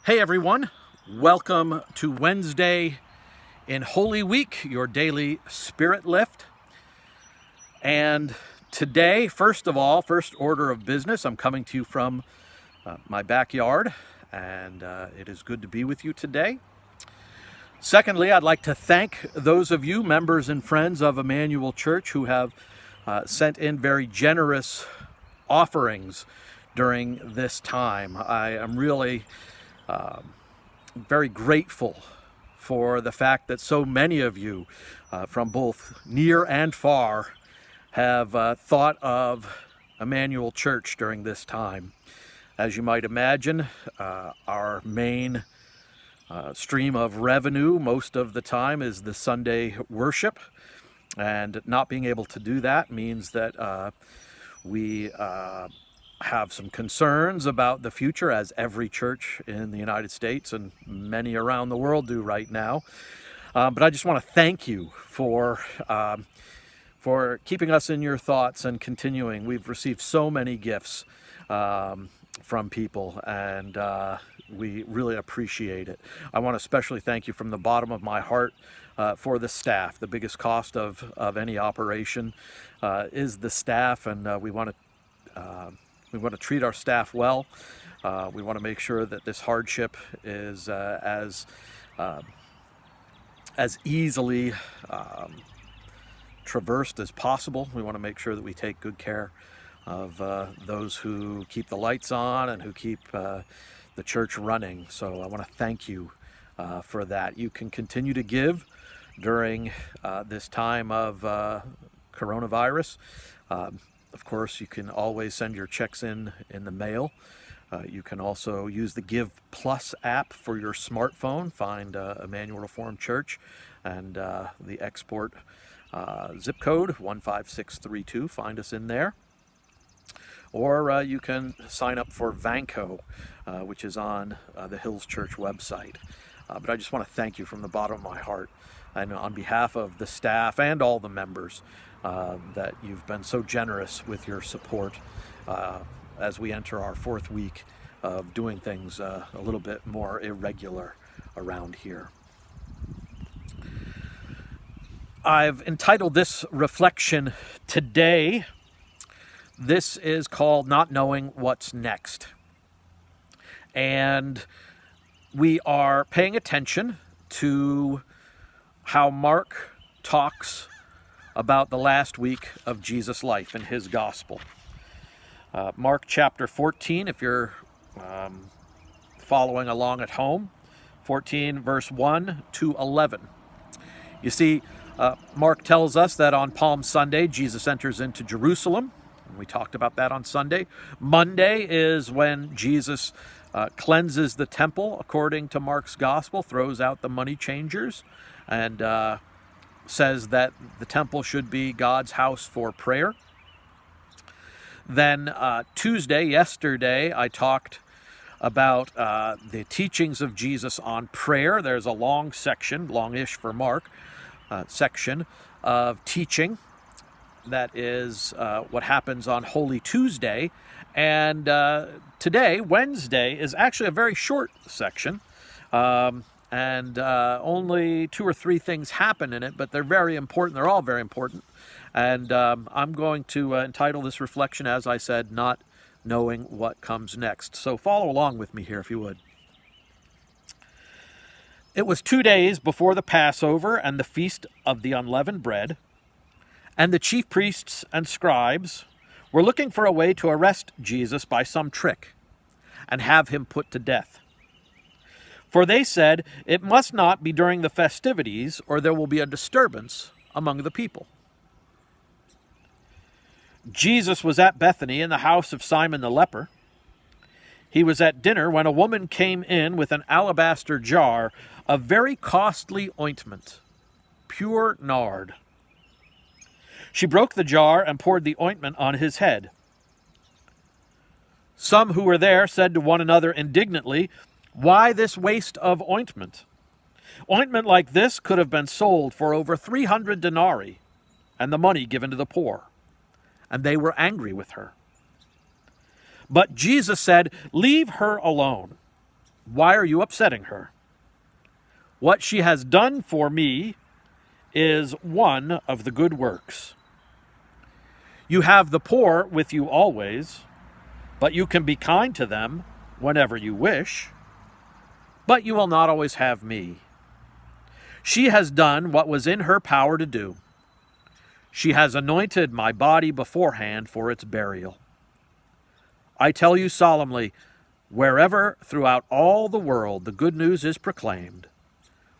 Hey everyone, welcome to Wednesday in Holy Week, your daily spirit lift. And today, first of all, first order of business, I'm coming to you from my backyard, and it is good to be with you today. Secondly, I'd like to thank those of you, members and friends of Emmanuel Church, who have sent in very generous offerings during this time. I am really very grateful for the fact that so many of you from both near and far have thought of Emmanuel Church during this time. As you might imagine, our main stream of revenue most of the time is the Sunday worship, and not being able to do that means that we have some concerns about the future, as every church in the United States and many around the world do right now. But I just want to thank you for keeping us in your thoughts and continuing. We've received so many gifts from people, and we really appreciate it. I want to especially thank you from the bottom of my heart for the staff. The biggest cost of any operation is the staff, and we want to treat our staff well. We want to make sure that this hardship is as easily traversed as possible. We want to make sure that we take good care of those who keep the lights on and who keep the church running. So I want to thank you for that. You can continue to give during this time of coronavirus. Of course, you can always send your checks in the mail. You can also use the Give Plus app for your smartphone. Find Emmanuel Reformed Church and the export zip code 15632. Find us in there. Or you can sign up for Vanco, which is on the Hills Church website. But I just want to thank you from the bottom of my heart, and on behalf of the staff and all the members, that you've been so generous with your support as we enter our fourth week of doing things a little bit more irregular around here. I've entitled this reflection today, this is called Not Knowing What's Next. And we are paying attention to how Mark talks about the last week of Jesus' life in his gospel. Mark chapter 14, if you're following along at home, 14 verse 1 to 11. You see, Mark tells us that on Palm Sunday, Jesus enters into Jerusalem. And we talked about that on Sunday. Monday is when Jesus cleanses the temple, according to Mark's gospel, throws out the money changers, and says that the temple should be God's house for prayer. Then Tuesday, yesterday, I talked about the teachings of Jesus on prayer. There's a long section, longish for Mark, section of teaching that is what happens on Holy Tuesday. And today, Wednesday, is actually a very short section. And only 2 or 3 things happen in it, but they're very important. They're all very important. And I'm going to entitle this reflection, as I said, Not Knowing What Comes Next. So follow along with me here, if you would. It was 2 days before the Passover and the Feast of the Unleavened Bread, and the chief priests and scribes were looking for a way to arrest Jesus by some trick and have him put to death. For they said, it must not be during the festivities, or there will be a disturbance among the people. Jesus was at Bethany in the house of Simon the leper. He was at dinner when a woman came in with an alabaster jar of very costly ointment, pure nard. She broke the jar and poured the ointment on his head. Some who were there said to one another indignantly, "Why this waste of ointment? Ointment like this could have been sold for over 300 denarii and the money given to the poor." And they were angry with her. But Jesus said, "Leave her alone. Why are you upsetting her? What she has done for me is one of the good works. You have the poor with you always, but you can be kind to them whenever you wish, but you will not always have me. She has done what was in her power to do. She has anointed my body beforehand for its burial. I tell you solemnly, wherever throughout all the world the good news is proclaimed,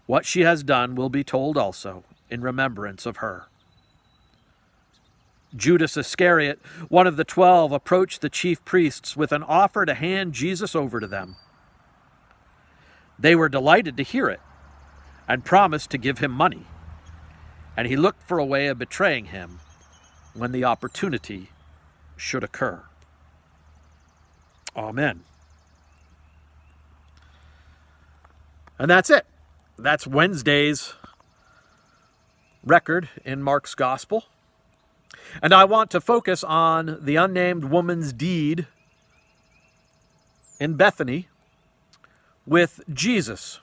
what she has done will be told also in remembrance of her. Judas Iscariot, one of the 12, approached the chief priests with an offer to hand Jesus over to them. They were delighted to hear it and promised to give him money, and he looked for a way of betraying him when the opportunity should occur. Amen. And that's it. That's Wednesday's record in Mark's Gospel. And I want to focus on the unnamed woman's deed in Bethany with Jesus.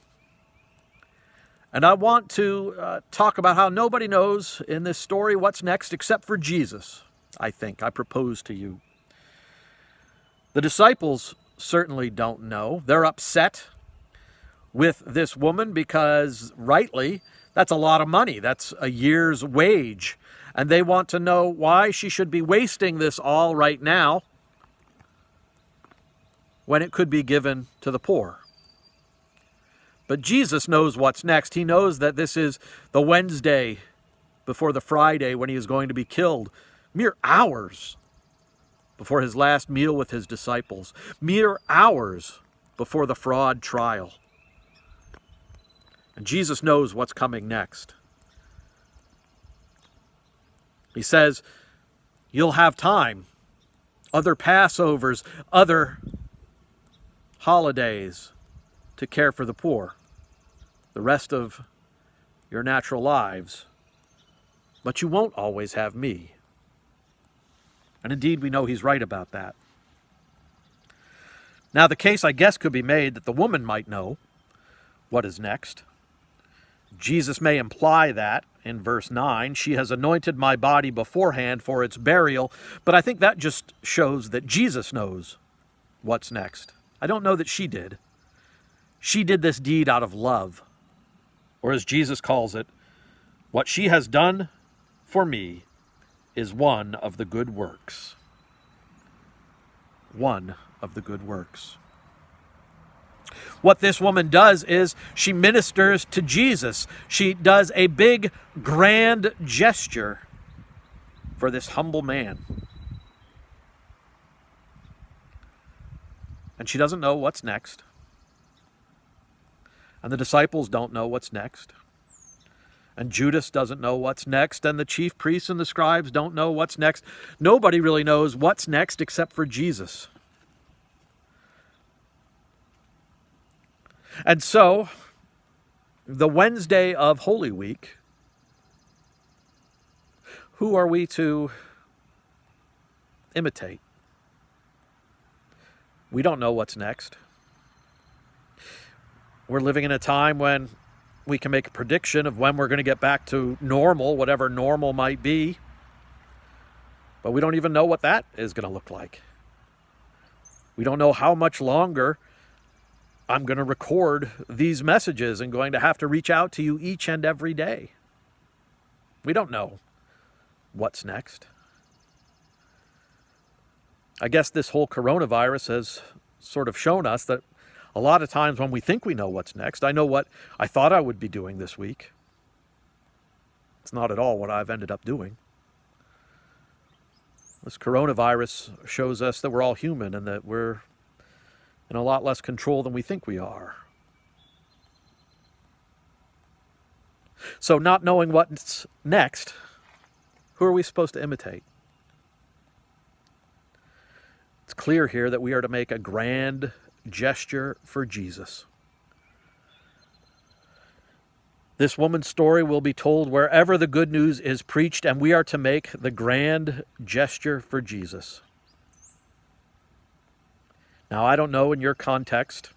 And I want to talk about how nobody knows in this story what's next except for Jesus, I think. I propose to you. The disciples certainly don't know. They're upset with this woman because, rightly, that's a lot of money. That's a year's wage. And they want to know why she should be wasting this all right now when it could be given to the poor. But Jesus knows what's next. He knows that this is the Wednesday before the Friday when he is going to be killed, mere hours before his last meal with his disciples, mere hours before the fraud trial. And Jesus knows what's coming next. He says, you'll have time, other Passovers, other holidays to care for the poor, the rest of your natural lives, but you won't always have me. And indeed, we know he's right about that. Now, the case, I guess, could be made that the woman might know what is next. Jesus may imply that in verse 9, she has anointed my body beforehand for its burial, but I think that just shows that Jesus knows what's next. I don't know that she did. She did this deed out of love, or as Jesus calls it, what she has done for me is one of the good works. One of the good works. What this woman does is she ministers to Jesus. She does a big, grand gesture for this humble man. And she doesn't know what's next. And the disciples don't know what's next. And Judas doesn't know what's next. And the chief priests and the scribes don't know what's next. Nobody really knows what's next except for Jesus. And so, the Wednesday of Holy Week, who are we to imitate? We don't know what's next. We're living in a time when we can make a prediction of when we're going to get back to normal, whatever normal might be. But we don't even know what that is going to look like. We don't know how much longer I'm going to record these messages and going to have to reach out to you each and every day. We don't know what's next. I guess this whole coronavirus has sort of shown us that a lot of times when we think we know what's next, I know what I thought I would be doing this week. It's not at all what I've ended up doing. This coronavirus shows us that we're all human and that we're in a lot less control than we think we are. So not knowing what's next, who are we supposed to imitate? It's clear here that we are to make a grand gesture for Jesus. This woman's story will be told wherever the good news is preached, and we are to make the grand gesture for Jesus. Now, I don't know in your context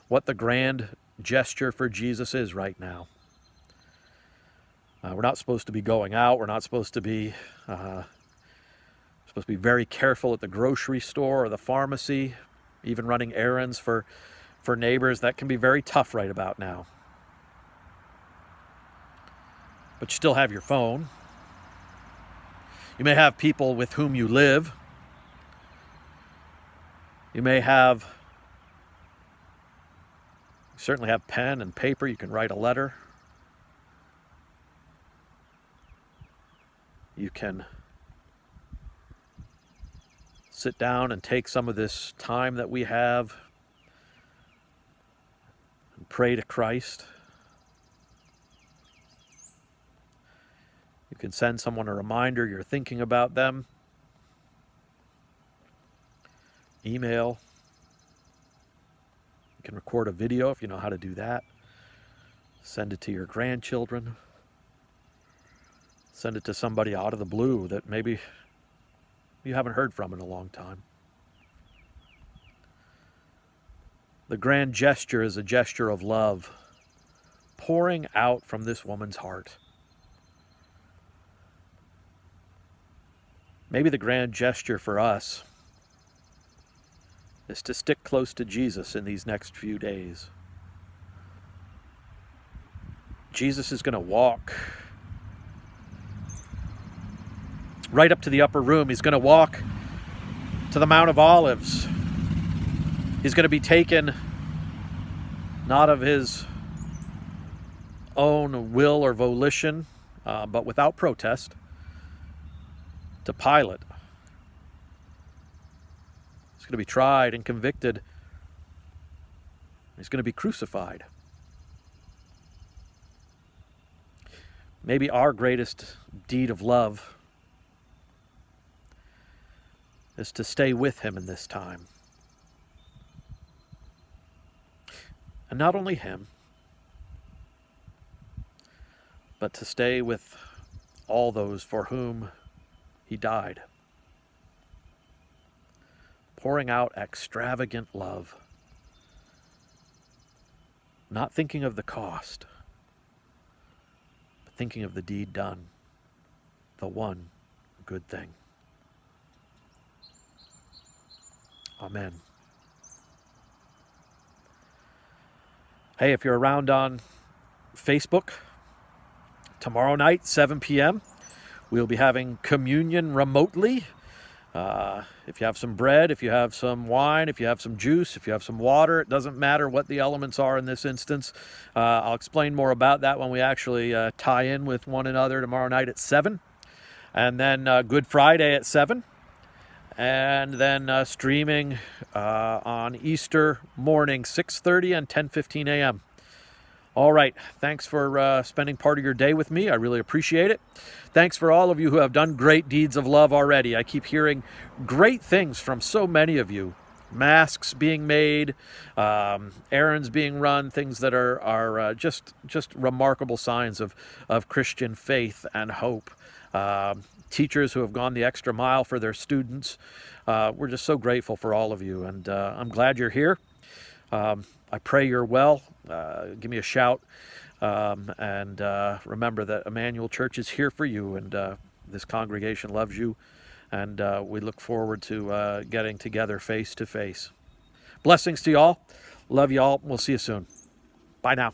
what the grand gesture for Jesus is right now. We're not supposed to be going out. We're not supposed to be very careful at the grocery store or the pharmacy, even running errands for neighbors. That can be very tough right about now. But you still have your phone. You may have people with whom you live. You certainly have pen and paper. You can write a letter. You can sit down and take some of this time that we have and pray to Christ. You can send someone a reminder you're thinking about them. Email. You can record a video if you know how to do that. Send it to your grandchildren. Send it to somebody out of the blue that maybe you haven't heard from in a long time. The grand gesture is a gesture of love pouring out from this woman's heart. Maybe the grand gesture for us is to stick close to Jesus in these next few days. Jesus is going to walk right up to the upper room. He's going to walk to the Mount of Olives. He's going to be taken not of his own will or volition, but without protest, to Pilate. He's going to be tried and convicted. He's going to be crucified. Maybe our greatest deed of love is to stay with him in this time. And not only him, but to stay with all those for whom he died. Pouring out extravagant love. Not thinking of the cost, but thinking of the deed done. The one good thing. Amen. Hey, if you're around on Facebook, tomorrow night, 7 p.m., we'll be having communion remotely. If you have some bread, if you have some wine, if you have some juice, if you have some water, it doesn't matter what the elements are in this instance. I'll explain more about that when we actually tie in with one another tomorrow night at 7. And then Good Friday at 7. And then streaming on Easter morning, 6:30 and 10:15 a.m. All right. Thanks for spending part of your day with me. I really appreciate it. Thanks for all of you who have done great deeds of love already. I keep hearing great things from so many of you. Masks being made, errands being run, things that are just remarkable signs of Christian faith and hope. Teachers who have gone the extra mile for their students. We're just so grateful for all of you, and I'm glad you're here. I pray you're well. Give me a shout, and remember that Emmanuel Church is here for you, and this congregation loves you, and we look forward to getting together face to face. Blessings to y'all. Love y'all. We'll see you soon. Bye now.